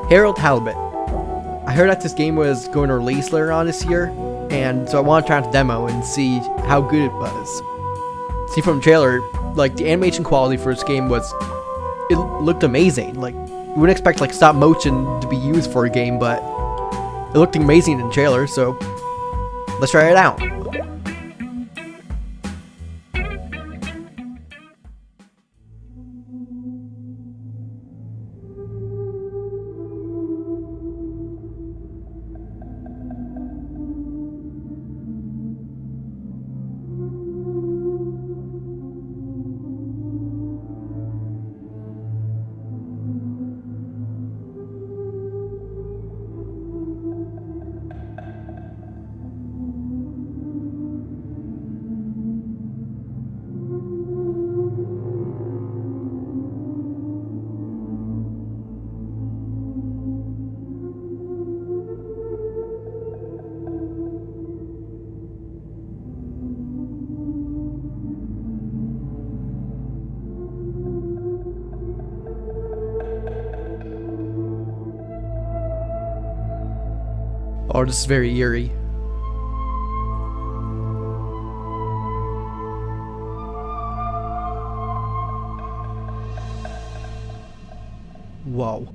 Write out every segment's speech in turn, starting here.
Harold Halibut. I heard that this game was going to release later on this year, and so I want to try out the demo and see how good it was. See, from the trailer, like, the animation quality for this game it looked amazing. Like, you wouldn't expect, like, stop motion to be used for a game, but it looked amazing in the trailer, so let's try it out. Oh, this is very eerie. Whoa.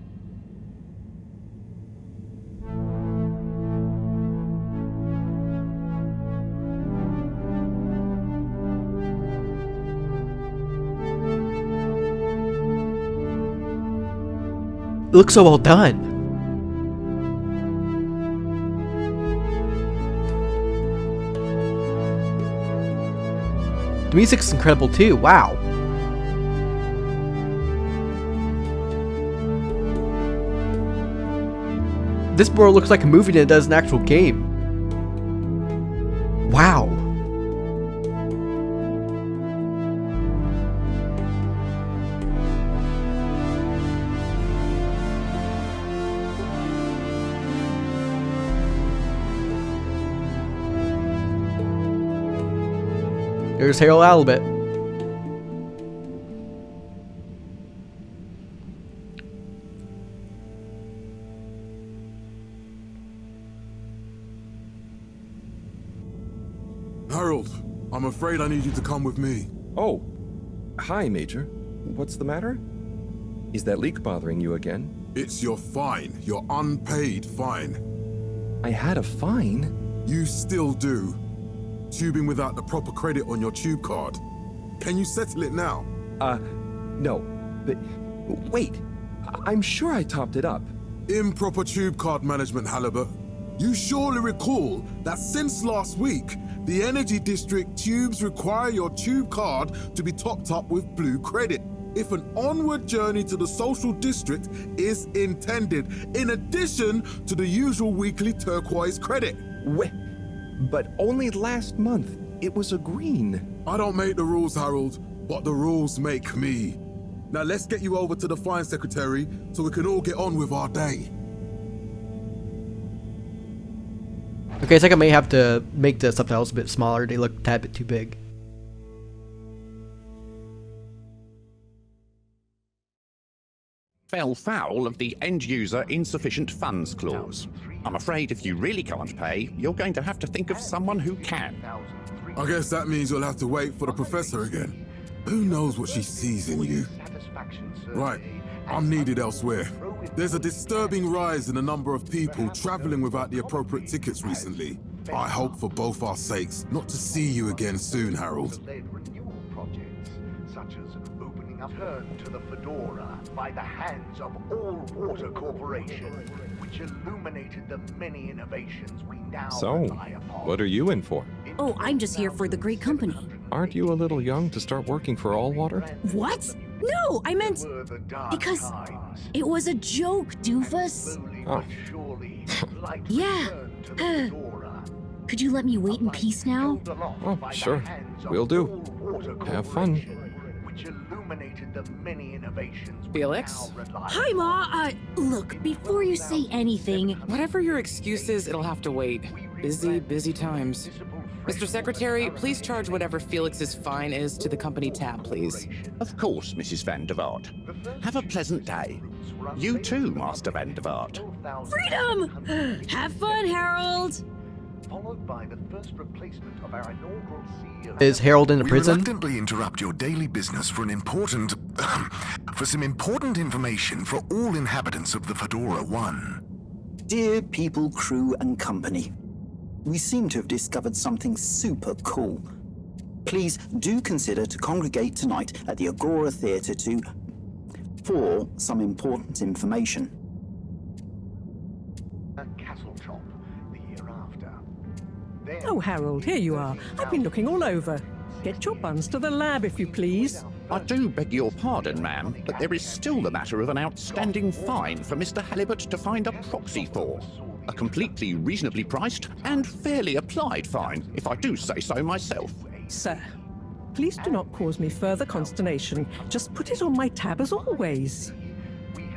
It looks so well done. The music's incredible too, wow. This more looks like a movie than it does an actual game. Wow. There's Harold Halibut. Harold, I'm afraid I need you to come with me. Oh, hi, Major. What's the matter? Is that leak bothering you again? It's your fine, your unpaid fine. I had a fine? You still do. Tubing without the proper credit on your tube card. Can you settle it now? No. But wait, I'm sure I topped it up. Improper tube card management, Halibut. You surely recall that since last week, the Energy District tubes require your tube card to be topped up with blue credit if an onward journey to the social district is intended, in addition to the usual weekly turquoise credit. But only last month, it was a green. I don't make the rules, Harold, but the rules make me. Now let's get you over to the fine secretary so we can all get on with our day. Okay, I think I may have to make the subtitles a bit smaller. They look a tad bit too big. Fell foul of the end-user insufficient funds clause. I'm afraid if you really can't pay, you're going to have to think of someone who can. I guess that means you'll have to wait for the professor again. Who knows what she sees in you? Right, I'm needed elsewhere. There's a disturbing rise in the number of people traveling without the appropriate tickets recently. I hope for both our sakes not to see you again soon, Harold. Turned to the fedora by the hands of All Water Corporation, which illuminated the many innovations we now rely upon. What are you in for? Oh, I'm just here for the great company. Aren't you a little young to start working for All Water? What? No, I meant because it was a joke, doofus. Oh. Yeah. Could you let me wait in peace now? Oh, sure. Will do. Have fun. Illuminated the many innovations Felix? Hi, Ma. Look, before you say anything... Whatever your excuse is, it'll have to wait. Busy times. Mr. Secretary, please charge whatever Felix's fine is to the company tab, please. Of course, Mrs. Van der Vaart. Have a pleasant day. You too, Master Van der Vaart. Freedom! Have fun, Harold! Followed by the first replacement of our inaugural CEO. Is Harold in the We prison? reluctantly interrupt your daily business for some important information for all inhabitants of the Fedora 1. Dear people, crew, and company, we seem to have discovered something super cool. Please do consider to congregate tonight at the Agora Theatre for some important information. Castle Chop the year after. Then, Oh, Harold, here you are. I've been looking all over. Get your buns to the lab, if you please. I do beg your pardon, ma'am, but there is still the matter of an outstanding fine for Mr. Halibut to find a proxy for. A completely reasonably priced and fairly applied fine, if I do say so myself. Sir, please do not cause me further consternation. Just put it on my tab as always.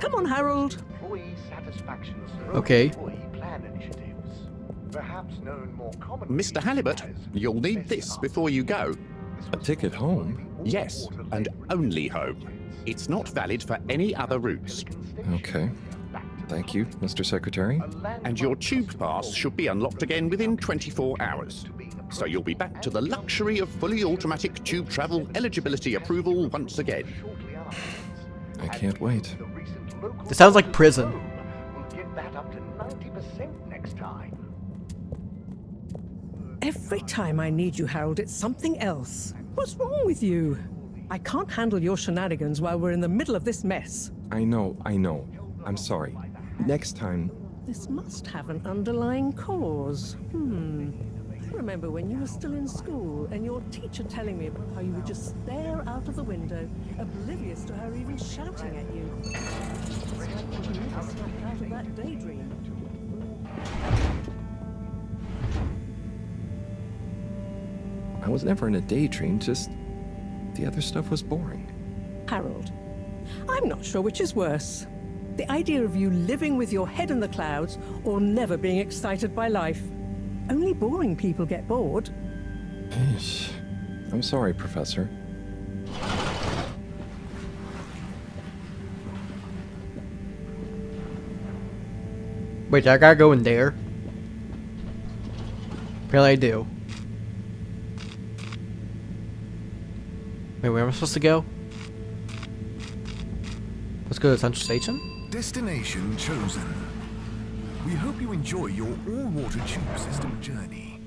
Come on, Harold. employee satisfaction Okay. employee plan initiatives, perhaps known more commonly. Mr. Halibut, as you'll need this before you go. A ticket home? Yes, and only home. It's not valid for any other routes. Okay. Thank you, Mr. Secretary. And your tube pass should be unlocked again within 24 hours. So you'll be back to the luxury of fully automatic tube travel eligibility approval once again. I can't wait. This sounds like prison. We'll get that up to 90% next time. Every time I need you, Harold, it's something else. What's wrong with you? I can't handle your shenanigans while we're in the middle of this mess. I know. I'm sorry. Next time. This must have an underlying cause. I remember when you were still in school and your teacher telling me about how you would just stare out of the window, oblivious to her even shouting at you. It's like you never snapped out of that daydream. I was never in a daydream, just the other stuff was boring. Harold, I'm not sure which is worse. The idea of you living with your head in the clouds or never being excited by life. Only boring people get bored. Eesh. I'm sorry, Professor. Wait, I gotta go in there? Apparently I do. Wait, where am I supposed to go? Let's go to the Central Station? Destination chosen. We hope you enjoy your all-water tube system journey.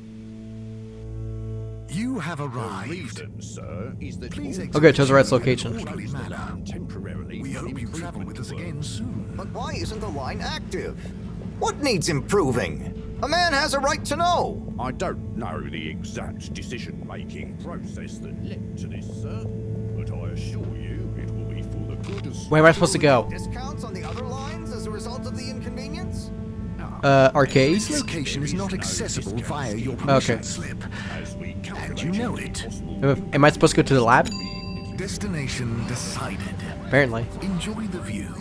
You have arrived. Sir, is that Please Okay, chose the right exit in an location. orderly manner. temporarily. We hope you travel with us again soon. But why isn't the line active? What needs improving? A man has a right to know. I don't know the exact decision-making process that led to this, sir, but I assure you it will be for the good of... Where am I supposed to go? Discounts on the other lines as a result of the inconvenience? Arcade? This location is not accessible via your permission Okay. slip, and you know it. Am I supposed to go to the lab? Destination decided. Apparently. Enjoy the view.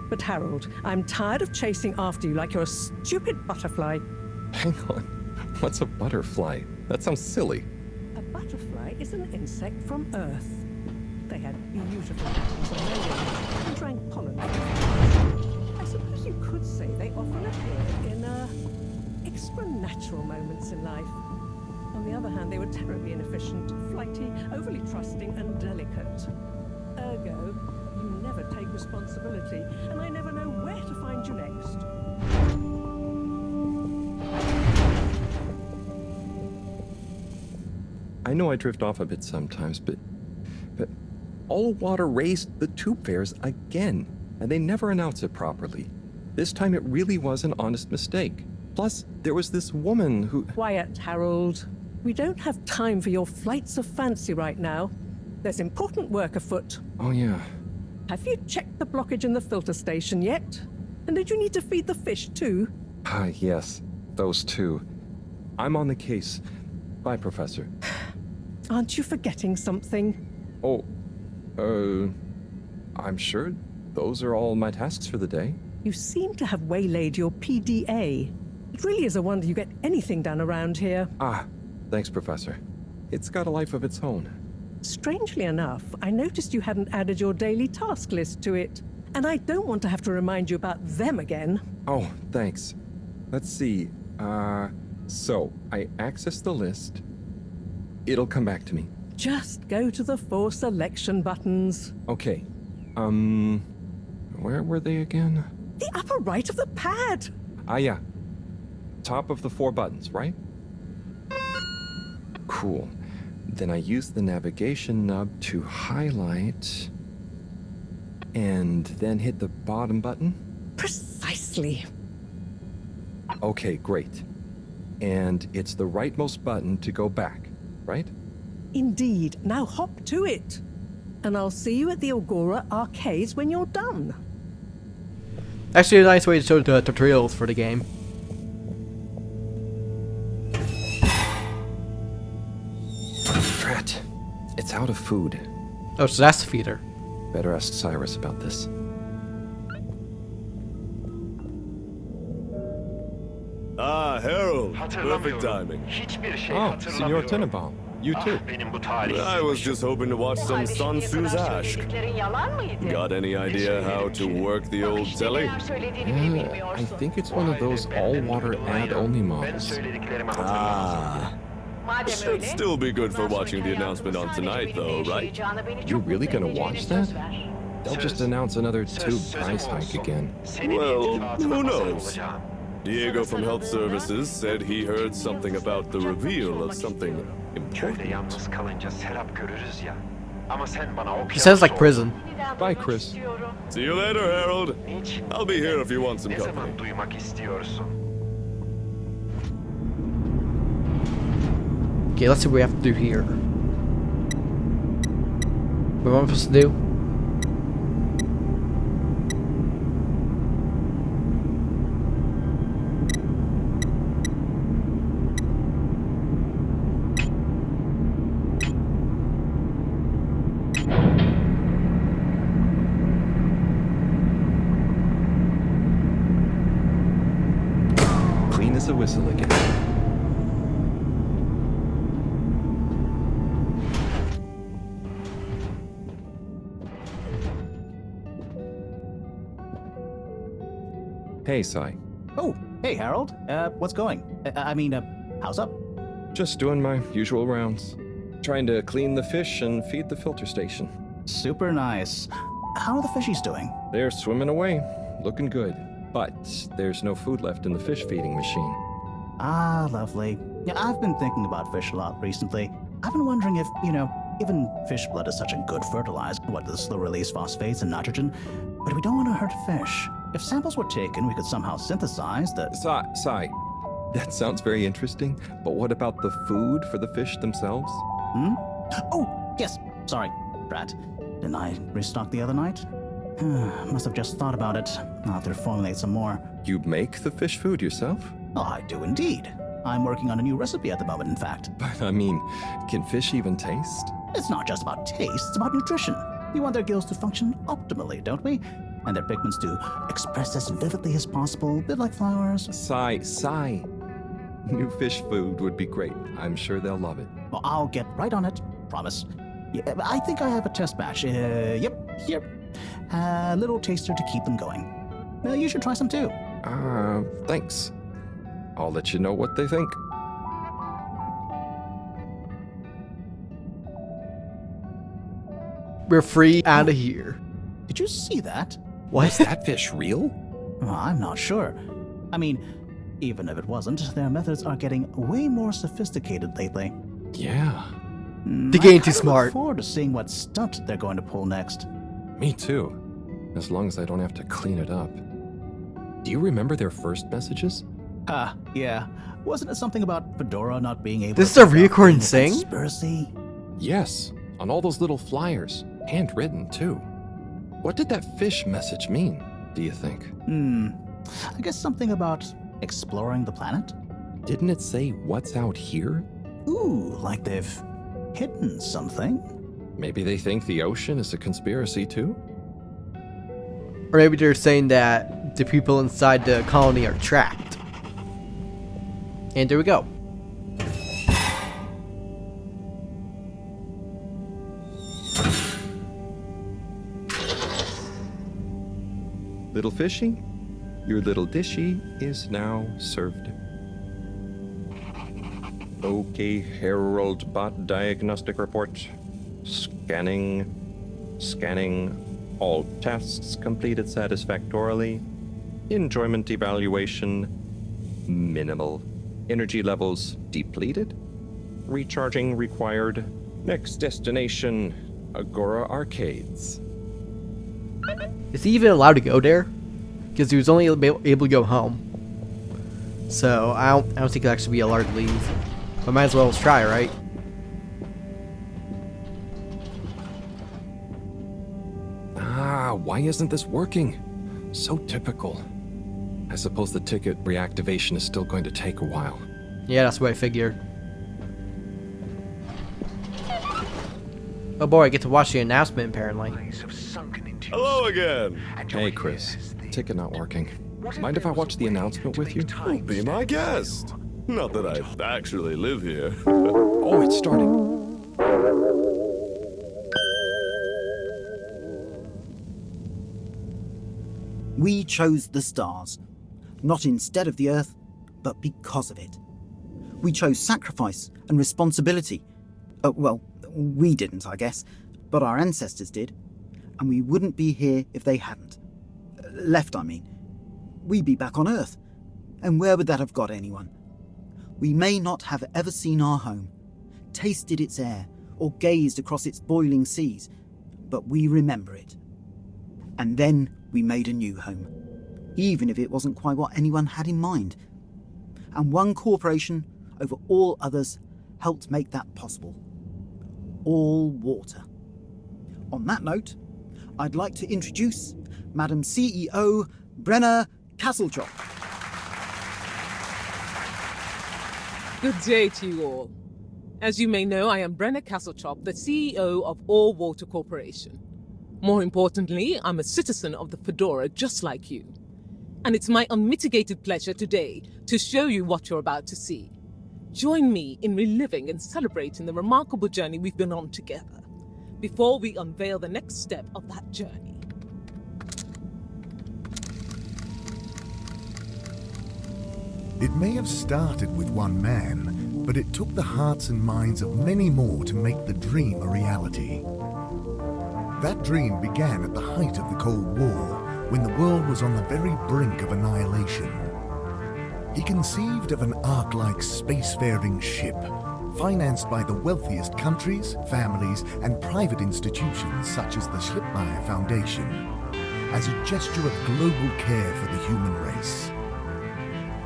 But Harold, I'm tired of chasing after you like you're a stupid butterfly. Hang on. What's a butterfly? That sounds silly. A butterfly is an insect from Earth. They had beautiful wings on their wings and drank pollen. I suppose you could say they often appeared in extra natural moments in life. On the other hand, they were terribly inefficient, flighty, overly trusting, and delicate. Ergo, you never take responsibility, and I never know where to find you next. I know I drift off a bit sometimes, but all water raised the tube fares again, and they never announce it properly. This time it really was an honest mistake. Plus, there was this woman who... Quiet, Harold. We don't have time for your flights of fancy right now. There's important work afoot. Oh, yeah. Have you checked the blockage in the filter station yet? And did you need to feed the fish too? Ah, yes. Those two. I'm on the case. Bye, Professor. Aren't you forgetting something? Oh, I'm sure those are all my tasks for the day. You seem to have waylaid your PDA. It really is a wonder you get anything done around here. Ah, thanks, Professor. It's got a life of its own. Strangely enough, I noticed you hadn't added your daily task list to it. And I don't want to have to remind you about them again. Oh, thanks. Let's see. So I access the list. It'll come back to me. Just go to the 4 selection buttons. Okay. Where were they again? The upper right of the pad. Ah, yeah. Top of the 4 buttons, right? Cool. Then I use the navigation nub to highlight and then hit the bottom button. Precisely. Okay, great. And it's the rightmost button to go back, right? Indeed. Now hop to it. And I'll see you at the Agora arcades when you're done. Actually, a nice way to show the tutorials for the game. Drat. It's out of food. Oh, so that's the feeder. Better ask Cyrus about this. Ah, Harold. Perfect timing. Oh, Senor Tenenbaum. You too. I was just hoping to watch some Sun Tzu's Ash. Got any idea how to work the old telly? I think it's one of those all-water ad-only models. Ah. Should still be good for watching the announcement on tonight, though, right? You're really gonna watch that? They'll just announce another tube price hike again. Well, who knows? Diego from Health Services said he heard something about the reveal of something important. It sounds like prison. Bye, Chris. See you later, Harold. I'll be here if you want some company. Okay, let's see what we have to do here. What am I supposed to do? Clean as a whistle again. Hey, Sai. Oh, hey, Harold. What's going? How's up? Just doing my usual rounds. Trying to clean the fish and feed the filter station. Super nice. How are the fishies doing? They're swimming away, looking good. But there's no food left in the fish feeding machine. Ah, lovely. Yeah, I've been thinking about fish a lot recently. I've been wondering if, even fish blood is such a good fertilizer, what the slow-release phosphates and nitrogen, but we don't want to hurt fish. If samples were taken, we could somehow synthesize the... Sai, that sounds very interesting, but what about the food for the fish themselves? Oh, yes, sorry, Brad. Didn't I restock the other night? Must have just thought about it. I'll have to formulate some more. You make the fish food yourself? Oh, I do indeed. I'm working on a new recipe at the moment, in fact. But I mean, can fish even taste? It's not just about taste, it's about nutrition. We want their gills to function optimally, don't we? And their pigments to express as vividly as possible, a bit like flowers. Sai. New fish food would be great. I'm sure they'll love it. Well, I'll get right on it. Promise. Yeah, I think I have a test batch. Yep, here. A little taster to keep them going. You should try some too. Thanks. I'll let you know what they think. We're free out of here. Did you see that? What? Is that fish real? Well, I'm not sure. I mean, even if it wasn't, their methods are getting way more sophisticated lately. Yeah. They're getting too smart. I look forward to seeing what stunt they're going to pull next. Me too. As long as I don't have to clean it up. Do you remember their first messages? Yeah. Wasn't it something about Fedora not being able This to... is a reoccurring thing? Conspiracy? Yes. On all those little flyers. Handwritten, too. What did that fish message mean, do you think? I guess something about exploring the planet? Didn't it say what's out here? Ooh, like they've hidden something? Maybe they think the ocean is a conspiracy, too? Or maybe they're saying that the people inside the colony are trapped. And there we go. Little fishy, your little dishy is now served. Okay, Herald Bot Diagnostic Report. Scanning. All tests completed satisfactorily. Enjoyment evaluation minimal. Energy levels depleted. Recharging required. Next destination, Agora Arcades. Is he even allowed to go there? Because he was only able to go home. So I don't think it'll actually be allowed to leave. But might as well try, right? Why isn't this working? So typical. I suppose the ticket reactivation is still going to take a while. Yeah, that's what I figured. Oh boy, I get to watch the announcement apparently. Hello again. Hey Chris, ticket not working. Mind if I watch the announcement with you? Be my guest. Not that I actually live here. Oh, it's starting. We chose the stars, not instead of the Earth, but because of it. We chose sacrifice and responsibility. Well, we didn't, I guess, but our ancestors did, and we wouldn't be here if they hadn't. Left, I mean. We'd be back on Earth, and where would that have got anyone? We may not have ever seen our home, tasted its air, or gazed across its boiling seas, but we remember it. And then we made a new home, even if it wasn't quite what anyone had in mind. And one corporation over all others helped make that possible. All water. On that note, I'd like to introduce Madam CEO Brenna Castletop. Good day to you all. As you may know, I am Brenna Castletop, the CEO of All Water Corporation. More importantly, I'm a citizen of the Fedora just like you. And it's my unmitigated pleasure today to show you what you're about to see. Join me in reliving and celebrating the remarkable journey we've been on together, before we unveil the next step of that journey. It may have started with one man, but it took the hearts and minds of many more to make the dream a reality. That dream began at the height of the Cold War, when the world was on the very brink of annihilation. He conceived of an Ark-like spacefaring ship, financed by the wealthiest countries, families, and private institutions such as the Schlipmeyer Foundation, as a gesture of global care for the human race.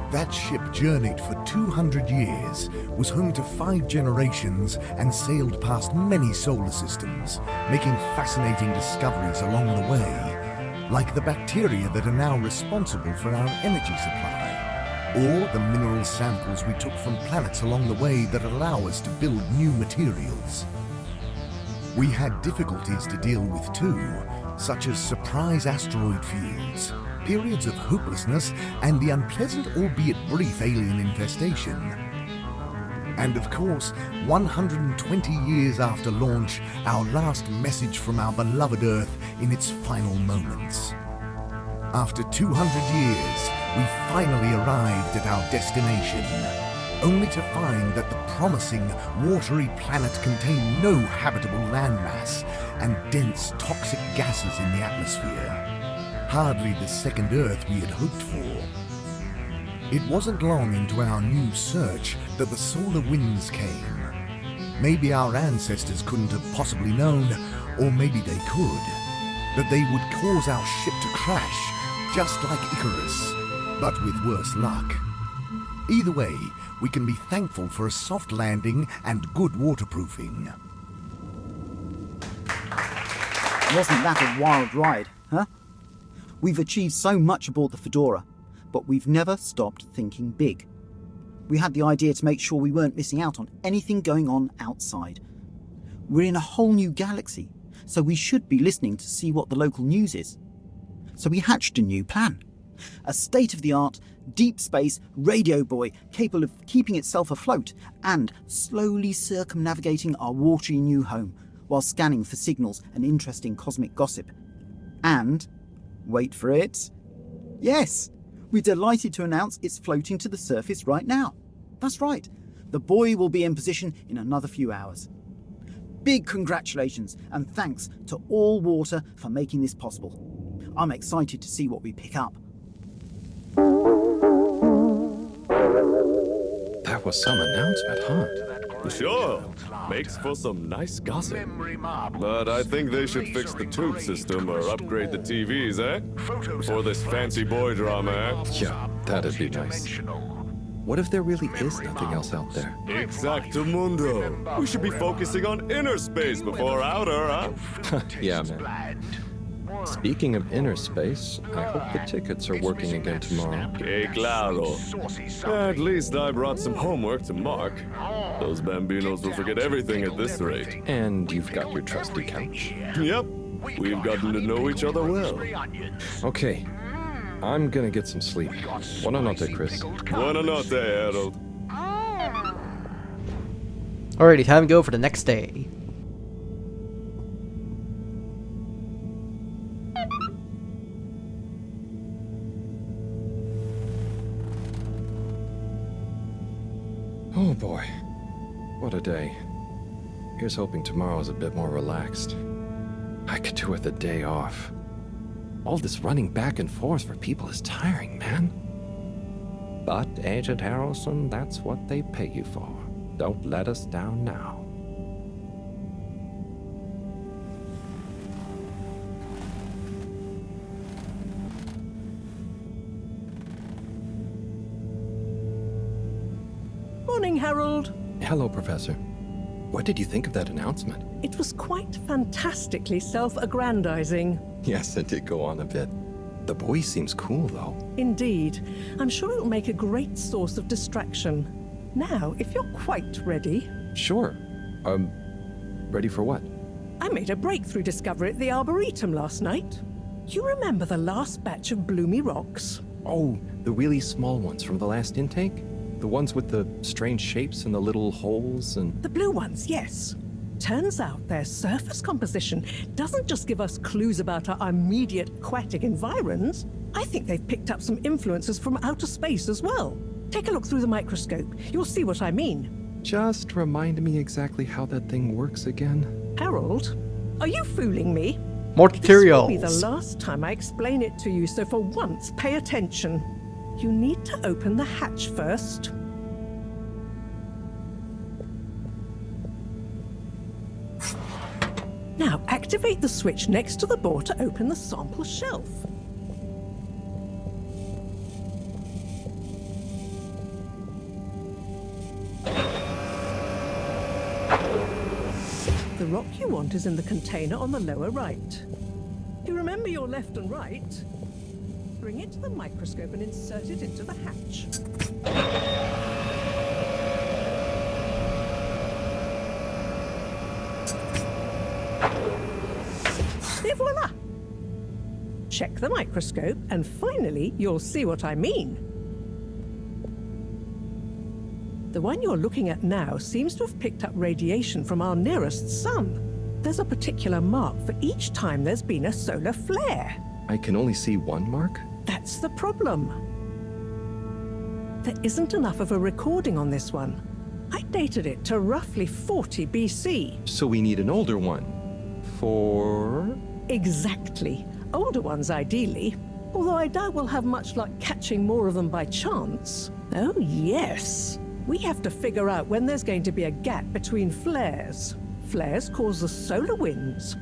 That ship journeyed for 200 years, was home to 5 generations, and sailed past many solar systems, making fascinating discoveries along the way, like the bacteria that are now responsible for our energy supply, or the mineral samples we took from planets along the way that allow us to build new materials. We had difficulties to deal with too, such as surprise asteroid fields, periods of hopelessness, and the unpleasant albeit brief alien infestation. And of course, 120 years after launch, our last message from our beloved Earth in its final moments. After 200 years, we finally arrived at our destination, only to find that the promising, watery planet contained no habitable landmass and dense, toxic gases in the atmosphere. Hardly the second Earth we had hoped for. It wasn't long into our new search that the solar winds came. Maybe our ancestors couldn't have possibly known, or maybe they could, that they would cause our ship to crash, just like Icarus, but with worse luck. Either way, we can be thankful for a soft landing and good waterproofing. Wasn't that a wild ride, huh? We've achieved so much aboard the Fedora, but we've never stopped thinking big. We had the idea to make sure we weren't missing out on anything going on outside. We're in a whole new galaxy, so we should be listening to see what the local news is. So we hatched a new plan. A state-of-the-art, deep space radio buoy capable of keeping itself afloat and slowly circumnavigating our watery new home while scanning for signals and interesting cosmic gossip. And, wait for it, Yes, we're delighted to announce it's floating to the surface right now. That's right, the buoy will be in position in another few hours. Big congratulations and thanks to All Water for making this possible. I'm excited to see what we pick up. That was some announcement, huh? Sure. Makes for some nice gossip. But I think they should fix the tube system or upgrade the TVs, eh? For this fancy boy drama, eh? Yeah, that'd be nice. What if there really is nothing else out there? Exactamundo. We should be focusing on inner space before outer, huh? Yeah, man. Speaking of inner space, I hope the tickets are working again tomorrow. Que claro. At least I brought some homework to mark. Those bambinos will forget everything at this rate. And you've got your trusty couch. Yep. We've gotten to know each other well. Okay. I'm gonna get some sleep. Buona notte, Chris. Buona notte, Harold. Alrighty, time to go for the next day. Oh boy, what a day. Here's hoping tomorrow's a bit more relaxed. I could do with a day off. All this running back and forth for people is tiring, man. But, Agent Harrelson, that's what they pay you for. Don't let us down now. Morning, Harold. Hello, Professor. What did you think of that announcement? It was quite fantastically self-aggrandizing. Yes, it did go on a bit. The boy seems cool, though. Indeed. I'm sure it'll make a great source of distraction. Now, if you're quite ready... Sure. Ready for what? I made a breakthrough discovery at the Arboretum last night. You remember the last batch of bloomy rocks? Oh, the really small ones from the last intake? The ones with the strange shapes and the little holes and... The blue ones, yes. Turns out their surface composition doesn't just give us clues about our immediate aquatic environs. I think they've picked up some influences from outer space as well. Take a look through the microscope. You'll see what I mean. Just remind me exactly how that thing works again. Harold, are you fooling me? More tutorials. This will be the last time I explain it to you, so for once, pay attention. You need to open the hatch first. Now, activate the switch next to the board to open the sample shelf. The rock you want is in the container on the lower right. You remember your left and right? Bring it to the microscope and insert it into the hatch. Et voila! Check the microscope and finally you'll see what I mean. The one you're looking at now seems to have picked up radiation from our nearest sun. There's a particular mark for each time there's been a solar flare. I can only see one mark? That's the problem. There isn't enough of a recording on this one. I dated it to roughly 40 BC. So we need an older one. For... Exactly. Older ones, ideally. Although I doubt we'll have much luck catching more of them by chance. Oh, yes. We have to figure out when there's going to be a gap between flares. Flares cause the solar winds.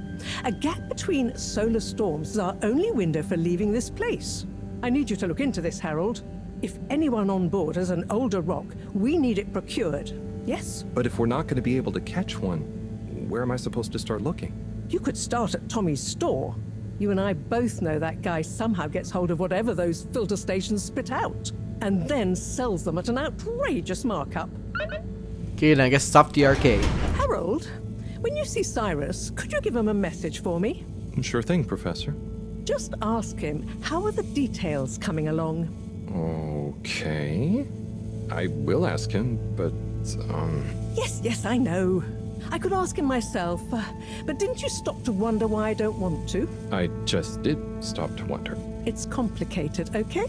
A gap between solar storms is our only window for leaving this place. I need you to look into this, Harold. If anyone on board has an older rock, we need it procured. Yes? But if we're not going to be able to catch one, where am I supposed to start looking? You could start at Tommy's store. You and I both know that guy somehow gets hold of whatever those filter stations spit out, and then sells them at an outrageous markup. Okay, then I guess stop the arcade. Harold, when you see Cyrus, could you give him a message for me? Sure thing, Professor. Just ask him, how are the details coming along? Okay. I will ask him, but, Yes, I know. I could ask him myself, but didn't you stop to wonder why I don't want to? I just did stop to wonder. It's complicated, okay?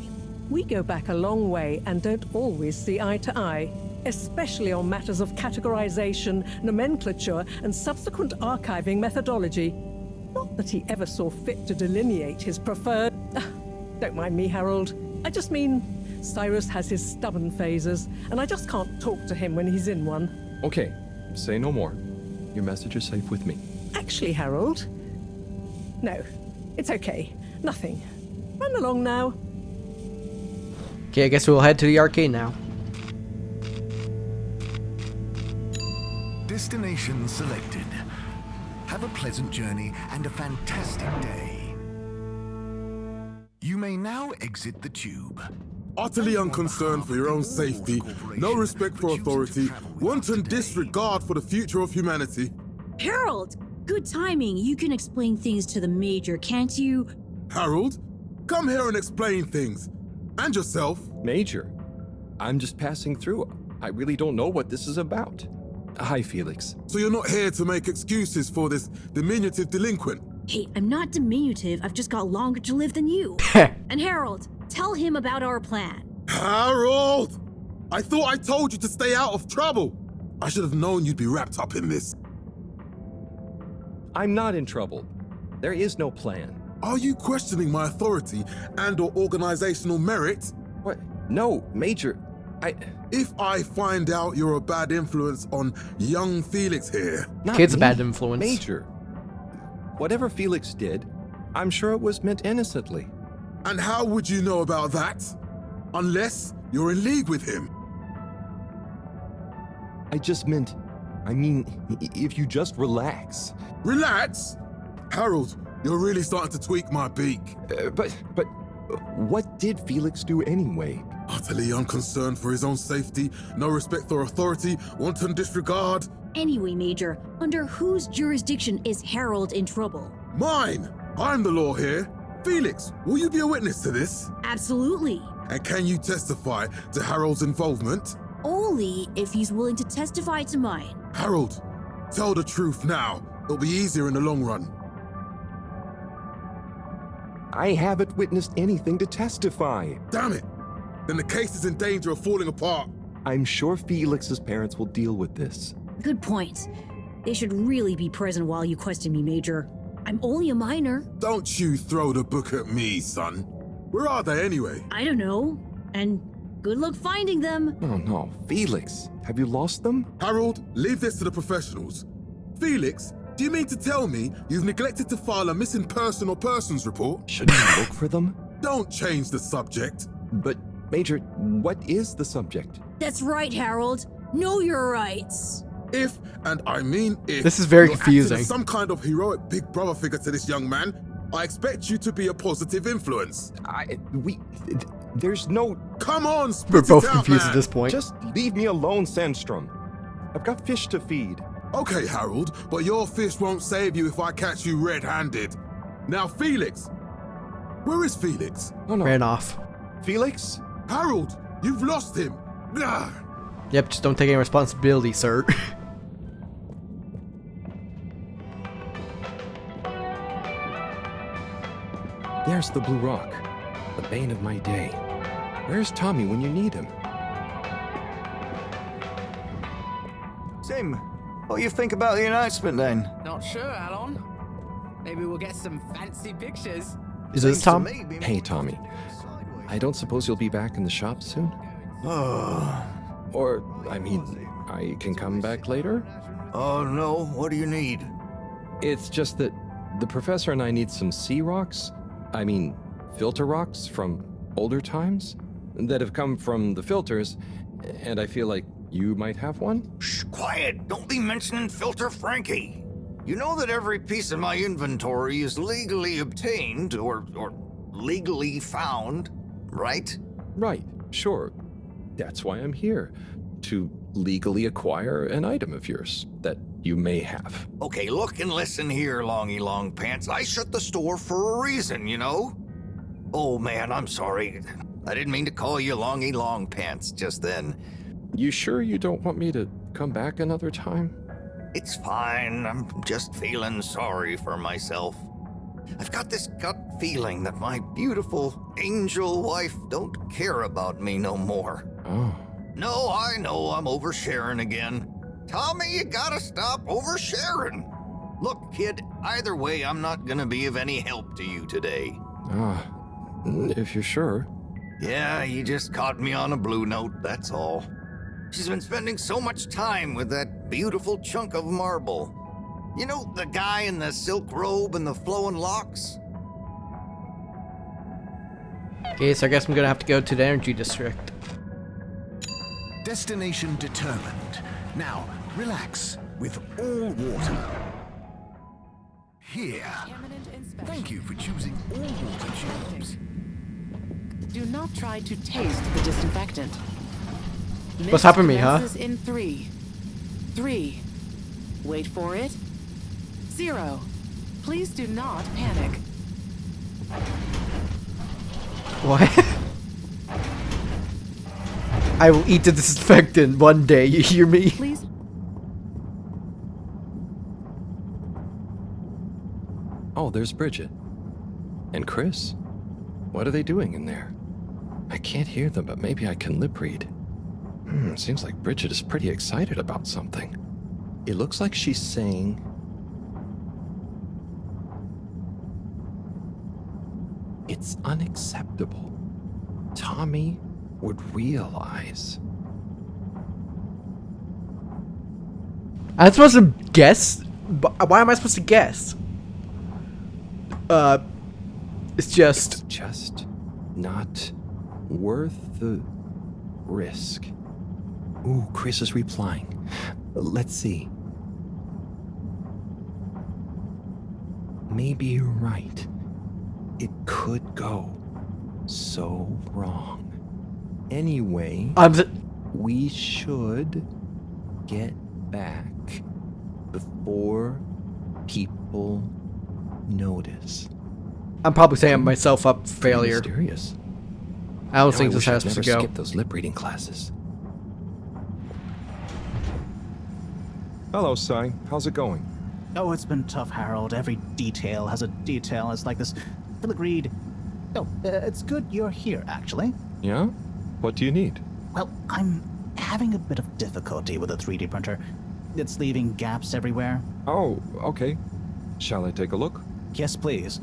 We go back a long way and don't always see eye to eye, especially on matters of categorization, nomenclature, and subsequent archiving methodology. Not that he ever saw fit to delineate his preferred... Don't mind me, Harold. I just mean, Cyrus has his stubborn phases, and I just can't talk to him when he's in one. Okay, say no more. Your message is safe with me. Actually, Harold... No, it's okay. Nothing. Run along now. Okay, I guess we'll head to the arcade now. Destination selected. Have a pleasant journey and a fantastic day. You may now exit the tube. Utterly unconcerned for your own safety, no respect for authority, wanton disregard for the future of humanity. Harold! Good timing. You can explain things to the Major, can't you? Harold, come here and explain things. And yourself. Major, I'm just passing through. I really don't know what this is about. Hi, Felix. So you're not here to make excuses for this diminutive delinquent? Hey, I'm not diminutive. I've just got longer to live than you. And Harold, tell him about our plan. Harold! I thought I told you to stay out of trouble. I should have known you'd be wrapped up in this. I'm not in trouble. There is no plan. Are you questioning my authority and/or organizational merit? What? No, Major. If I find out you're a bad influence on young Felix here... Kid's a bad influence. Major. Whatever Felix did, I'm sure it was meant innocently. And how would you know about that? Unless you're in league with him. I mean, if you just relax. Relax? Harold, you're really starting to tweak my beak. But what did Felix do anyway? Utterly unconcerned for his own safety, no respect for authority, wanton disregard. Anyway, Major, under whose jurisdiction is Harold in trouble? Mine! I'm the law here. Felix, will you be a witness to this? Absolutely. And can you testify to Harold's involvement? Only if he's willing to testify to mine. Harold, tell the truth now. It'll be easier in the long run. I haven't witnessed anything to testify. Damn it! Then the case is in danger of falling apart. I'm sure Felix's parents will deal with this. Good point. They should really be present while you question me, Major. I'm only a minor. Don't you throw the book at me, son. Where are they anyway? I don't know. And good luck finding them. Oh no, Felix, have you lost them? Harold, leave this to the professionals. Felix, do you mean to tell me you've neglected to file a missing person or persons report? Shouldn't you look for them? Don't change the subject. But, Major, what is the subject? That's right, Harold. Know your rights. If, and I mean if, this is very you're confusing. acting as some kind of heroic big brother figure to this young man, I expect you to be a positive influence. There's no... Come on, We're spit both it out, confused man. at this point. Just leave me alone, Sandstrom. I've got fish to feed. Okay, Harold, but your fish won't save you if I catch you red-handed. Now, Felix. Where is Felix? Oh, no. Ran off. Felix? Harold, you've lost him. Ugh. Yep, just don't take any responsibility, sir. There's the Blue Rock, the bane of my day. Where's Tommy when you need him? Sim, what do you think about the announcement then? Not sure, Alon. Maybe we'll get some fancy pictures. Is this Tom? Hey, Tommy. I don't suppose you'll be back in the shop soon? Or, I mean, I can come back later? Oh no, what do you need? It's just that the professor and I need some sea rocks. I mean, filter rocks from older times that have come from the filters, and I feel like you might have one? Shh, quiet! Don't be mentioning Filter Frankie! You know that every piece of my inventory is legally obtained, or legally found, right? Right, sure. That's why I'm here. To legally acquire an item of yours that you may have. Okay, look and listen here, Longy Long Pants. I shut the store for a reason, you know? Oh man, I'm sorry. I didn't mean to call you Longy Long Pants just then. You sure you don't want me to come back another time? It's fine. I'm just feeling sorry for myself. I've got this gut feeling that my beautiful angel wife don't care about me no more. Oh. No, I know I'm oversharing again. Tommy, you gotta stop oversharing. Look, kid, either way, I'm not gonna be of any help to you today. If you're sure. Yeah, you just caught me on a blue note, that's all. She's been spending so much time with that beautiful chunk of marble. You know, the guy in the silk robe and the flowing locks? Okay, so I guess I'm gonna have to go to the energy district. Destination determined. Now, relax with all water. Here. Thank you for choosing all water tubes. Do not try to taste the disinfectant. What's happened to me, huh? Commences in 3. 3. Wait for it. 0. Please do not panic. What? I will eat the disinfectant one day, you hear me? Please. Oh, there's Bridget. And Chris. What are they doing in there? I can't hear them, but maybe I can lip read. Seems like Bridget is pretty excited about something. It looks like she's saying... It's unacceptable. Tommy would realize. I'm supposed to guess? Why am I supposed to guess? It's just not worth the risk. Ooh, Chris is replying. Let's see. Maybe you're right. It could go so wrong. Anyway, we should get back before people notice. I'm probably setting myself up for failure. Mysterious. I don't think this has to go. Skip those lip reading classes. Hello, Sai. How's it going? Oh, it's been tough, Harold. Every detail has a detail. It's like this filigreed. Oh, it's good you're here, actually. Yeah? What do you need? Well, I'm having a bit of difficulty with the 3D printer. It's leaving gaps everywhere. Oh, okay. Shall I take a look? Yes, please.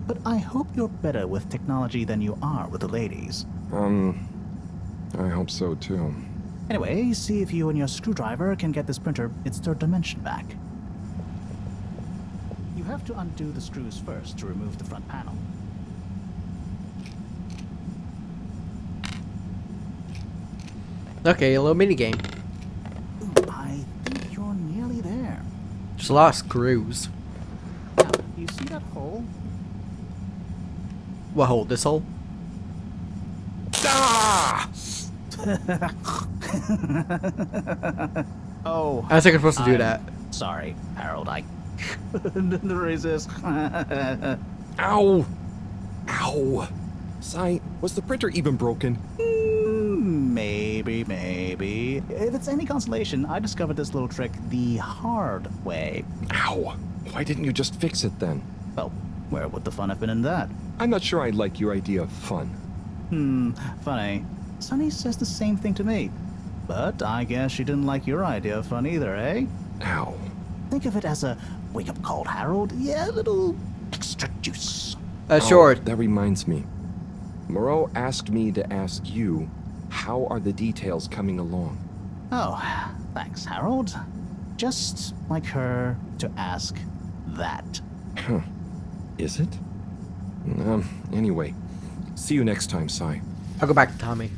But I hope you're better with technology than you are with the ladies. I hope so too. Anyway, see if you and your screwdriver can get this printer its third dimension back. You have to undo the screws first to remove the front panel. Okay, a little mini game. I think you're nearly there. Just a lot of screws. Now, you see that hole? What hole? This hole? Ah! Oh. I think I'm supposed to do that. Sorry, Harold. I couldn't resist. Ow! Ow! Sai, was the printer even broken? Maybe. If it's any consolation, I discovered this little trick the hard way. Ow! Why didn't you just fix it then? Well, where would the fun have been in that? I'm not sure I like your idea of fun. Funny. Sunny says the same thing to me. But I guess she didn't like your idea of fun either, eh? Ow. Think of it as a wake-up call, Harold. Yeah, a little extra juice. Sure. That reminds me. Moreau asked me to ask you, how are the details coming along? Oh, thanks, Harold. Just like her to ask that. Huh. Is it? Anyway. See you next time, Sai. I'll go back to Tommy.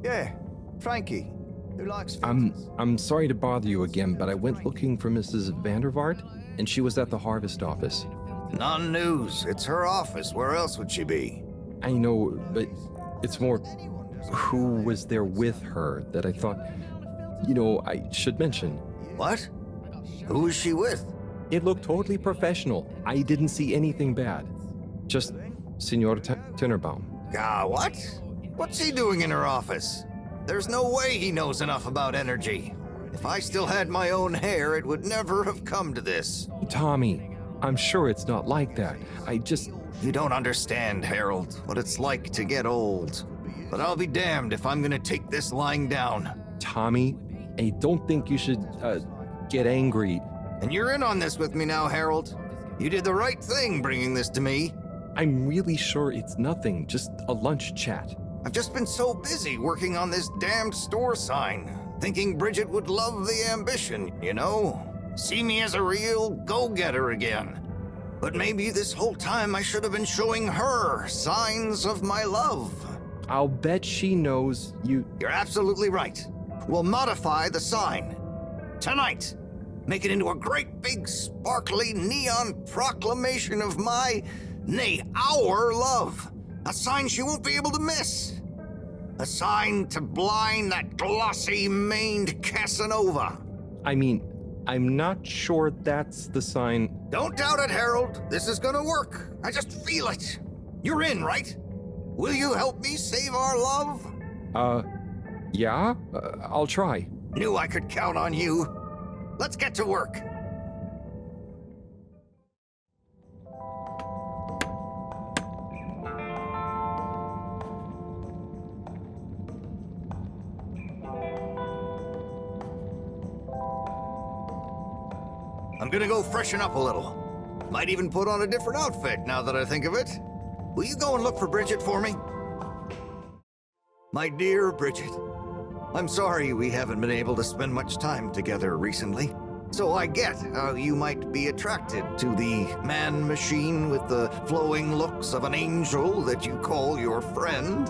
Yeah, Frankie, who likes I'm sorry to bother you again, but I went looking for Mrs. Vandervaart, and she was at the harvest office. Non news. It's her office. Where else would she be? I know, but it's more who was there with her that I thought, I should mention. What? Who was she with? It looked totally professional. I didn't see anything bad. Just Senor Tinnerbaum. What? What's he doing in her office? There's no way he knows enough about energy. If I still had my own hair, it would never have come to this. Tommy, I'm sure it's not like that. You don't understand, Harold, what it's like to get old. But I'll be damned if I'm gonna take this lying down. Tommy, I don't think you should, get angry. And you're in on this with me now, Harold. You did the right thing bringing this to me. I'm really sure it's nothing, just a lunch chat. I've just been so busy working on this damned store sign, thinking Bridget would love the ambition, you know? See me as a real go-getter again. But maybe this whole time I should have been showing her signs of my love. I'll bet she knows you... You're absolutely right. We'll modify the sign. Tonight. Make it into a great big sparkly neon proclamation of my, nay, our love. A sign she won't be able to miss. A sign to blind that glossy-maned Casanova. I mean, I'm not sure that's the sign. Don't doubt it, Harold. This is gonna work. I just feel it. You're in, right? Will you help me save our love? Yeah? I'll try. Knew I could count on you. Let's get to work. I'm gonna go freshen up a little. Might even put on a different outfit now that I think of it. Will you go and look for Bridget for me? My dear Bridget, I'm sorry we haven't been able to spend much time together recently. So I get how you might be attracted to the man-machine with the flowing looks of an angel that you call your friend.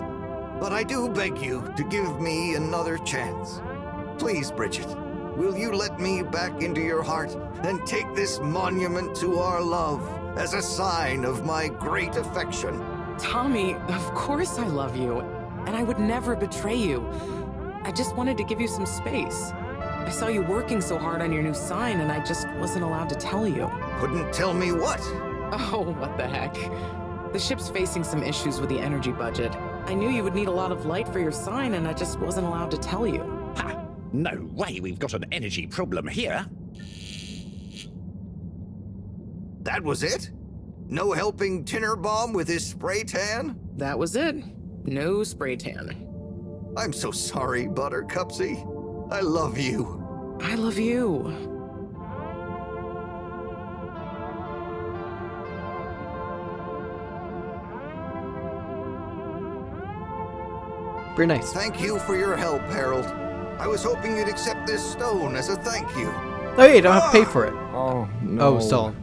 But I do beg you to give me another chance. Please, Bridget, will you let me back into your heart and take this monument to our love as a sign of my great affection? Tommy, of course I love you, and I would never betray you. I just wanted to give you some space. I saw you working so hard on your new sign, and I just wasn't allowed to tell you. Couldn't tell me what? Oh, what the heck. The ship's facing some issues with the energy budget. I knew you would need a lot of light for your sign, and I just wasn't allowed to tell you. Ha! No way we've got an energy problem here. That was it? No helping Tinnerbomb with his spray tan? That was it. No spray tan. I'm so sorry, Buttercupsy. I love you. I love you. Very nice. Thank you for your help, Harold. I was hoping you'd accept this stone as a thank you. Oh, yeah, you don't have to pay for it. Oh, no. Oh, so.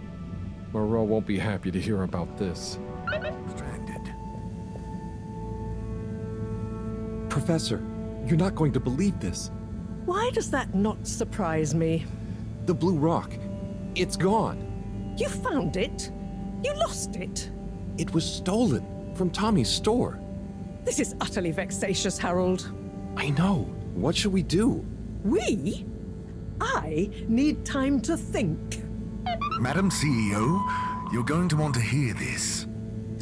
Moreau won't be happy to hear about this. Stranded. Professor, you're not going to believe this. Why does that not surprise me? The blue rock. It's gone. You found it? You lost it? It was stolen from Tommy's store. This is utterly vexatious, Harold. I know. What should we do? We? I need time to think. Madam CEO, you're going to want to hear this.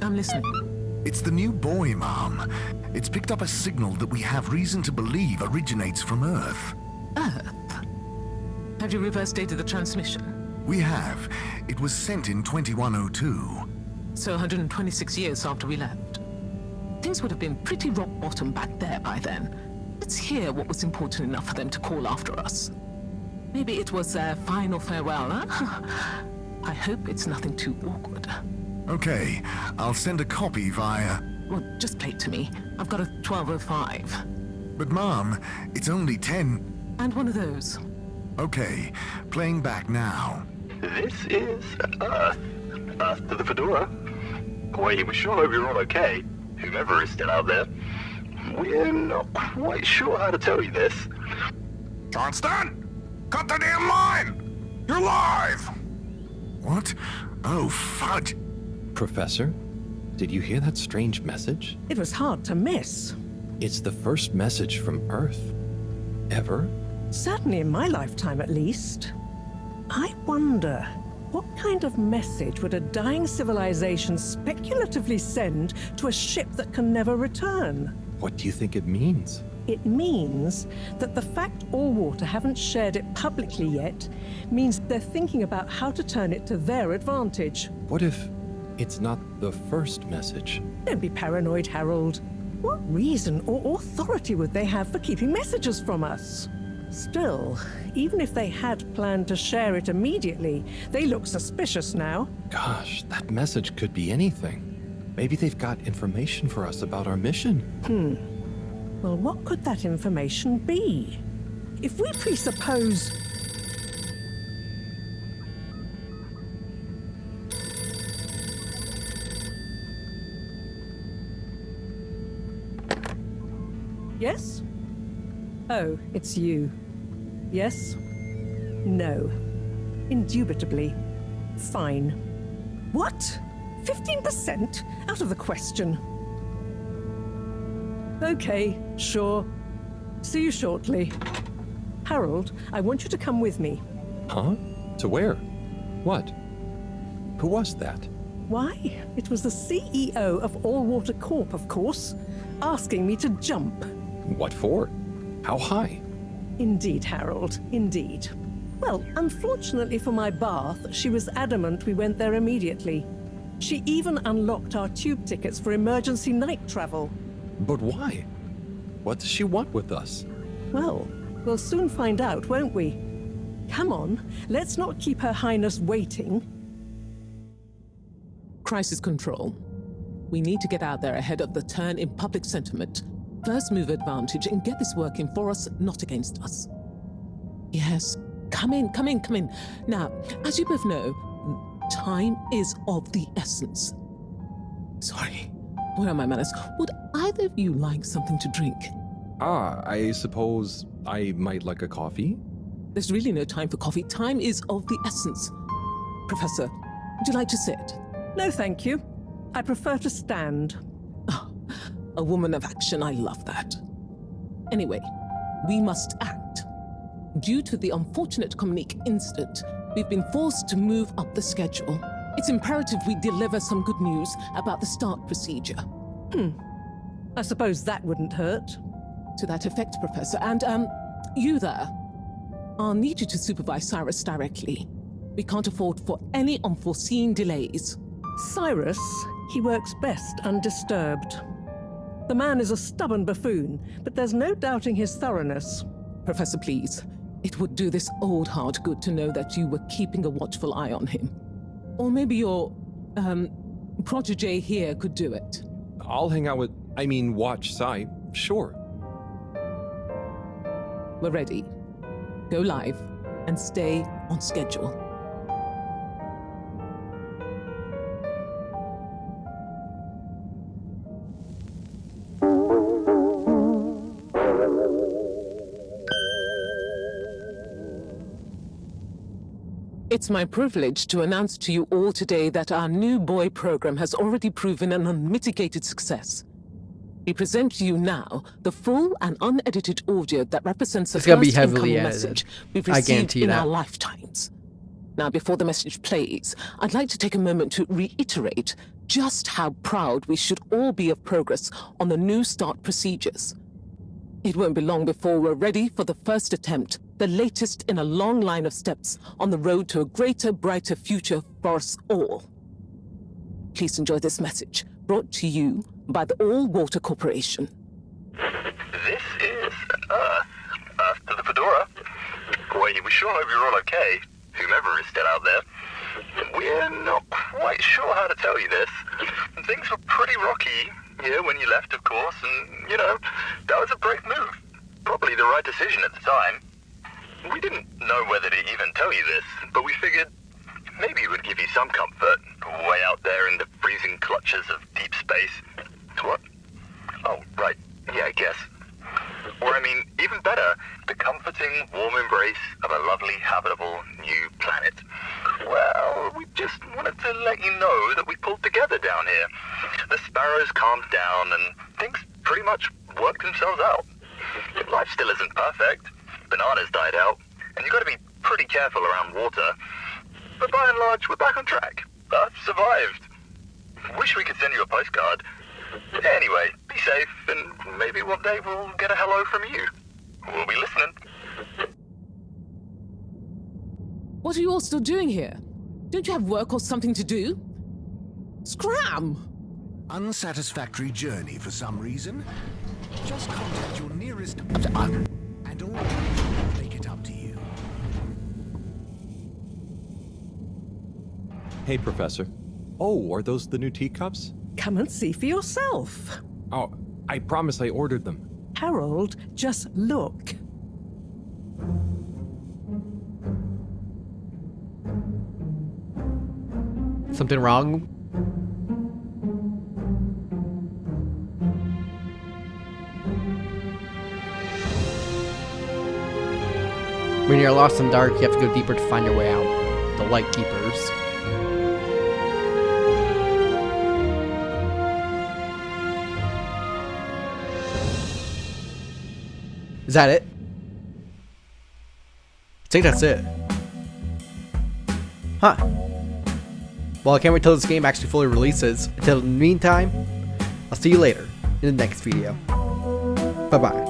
I'm listening. It's the new buoy, Ma'am. It's picked up a signal that we have reason to believe originates from Earth. Earth? Have you reverse dated the transmission? We have. It was sent in 2102. So 126 years after we left. Things would have been pretty rock bottom back there by then. Let's hear what was important enough for them to call after us. Maybe it was their final farewell, huh? I hope it's nothing too awkward. Okay, I'll send a copy via... Well, just play it to me. I've got a 1205. But Mom, it's only 10... And one of those. Okay, playing back now. This is Earth. Earth to the Fedora. We sure hope you're all okay, whoever is still out there. We're not quite sure how to tell you this. Johnston! Cut the damn line! You're live! What? Oh, fudge. Professor, did you hear that strange message? It was hard to miss. It's the first message from Earth. Ever? Certainly in my lifetime, at least. I wonder, what kind of message would a dying civilization speculatively send to a ship that can never return? What do you think it means? It means that the fact All Water haven't shared it publicly yet means they're thinking about how to turn it to their advantage. What if it's not the first message? Don't be paranoid, Harold. What reason or authority would they have for keeping messages from us? Still, even if they had planned to share it immediately, they look suspicious now. Gosh, that message could be anything. Maybe they've got information for us about our mission. Well, what could that information be? If we presuppose... Yes? Oh, it's you. Yes? No. Indubitably. Fine. What? 15%? Out of the question. Okay, sure. See you shortly. Harold, I want you to come with me. Huh? To where? What? Who was that? Why? It was the CEO of All Water Corp, of course, asking me to jump. What for? How high? Indeed, Harold, indeed. Well, unfortunately for my bath, she was adamant we went there immediately. She even unlocked our tube tickets for emergency night travel. But why? What does she want with us? Well, we'll soon find out, won't we? Come on, let's not keep Her Highness waiting. Crisis control. We need to get out there ahead of the turn in public sentiment. First move advantage and get this working for us, not against us. Yes, come in. Now, as you both know, time is of the essence. Sorry, where are my manners? Would either of you like something to drink? I suppose I might like a coffee? There's really no time for coffee. Time is of the essence. Professor, would you like to sit? No, thank you. I prefer to stand. A woman of action, I love that. Anyway, we must act. Due to the unfortunate Communique incident, we've been forced to move up the schedule. It's imperative we deliver some good news about the start procedure. I suppose that wouldn't hurt. To that effect, Professor. And, you there. I'll need you to supervise Cyrus directly. We can't afford for any unforeseen delays. Cyrus, he works best undisturbed. The man is a stubborn buffoon, but there's no doubting his thoroughness. Professor, please. It would do this old heart good to know that you were keeping a watchful eye on him. Or maybe your, protégé here could do it. I'll hang out with, watch Cy, sure. We're ready. Go live and stay on schedule. It's my privilege to announce to you all today that our new boy program has already proven an unmitigated success. We present to you now the full and unedited audio that represents the first incoming message we've received in our lifetimes. Now, before the message plays, I'd like to take a moment to reiterate just how proud we should all be of progress on the new start procedures. It won't be long before we're ready for the first attempt, the latest in a long line of steps on the road to a greater, brighter future for us all. Please enjoy this message, brought to you by the All Water Corporation. This is Earth. Earth to the Fedora. We sure hope you're all okay, whomever is still out there. We're not quite sure how to tell you this. Things were pretty rocky here when you left, of course, and, that was a brave move. Probably the right decision at the time. We didn't know whether to even tell you this, but we figured maybe it would give you some comfort, way out there in the freezing clutches of deep space. What? Oh, right. Yeah, I guess. Or, even better, the comforting, warm embrace of a lovely, habitable, new planet. Well, we just wanted to let you know that we pulled together down here. The sparrows calmed down and things pretty much worked themselves out. Life still isn't perfect. Bananas died out, and you've got to be pretty careful around water. But by and large, we're back on track. Earth survived. Wish we could send you a postcard. Anyway, be safe, and maybe one day we'll get a hello from you. We'll be listening. What are you all still doing here? Don't you have work or something to do? Scram! Unsatisfactory journey for some reason? Just contact your nearest and all will make it up to you. Hey, Professor. Oh, are those the new teacups? Come and see for yourself. Oh, I promise I ordered them. Harold, just look. Something wrong? When you're lost in the dark, you have to go deeper to find your way out. The Light Keepers. Is that it? I think that's it. Huh. Well, I can't wait till this game actually fully releases. Until the meantime, I'll see you later in the next video. Bye-bye.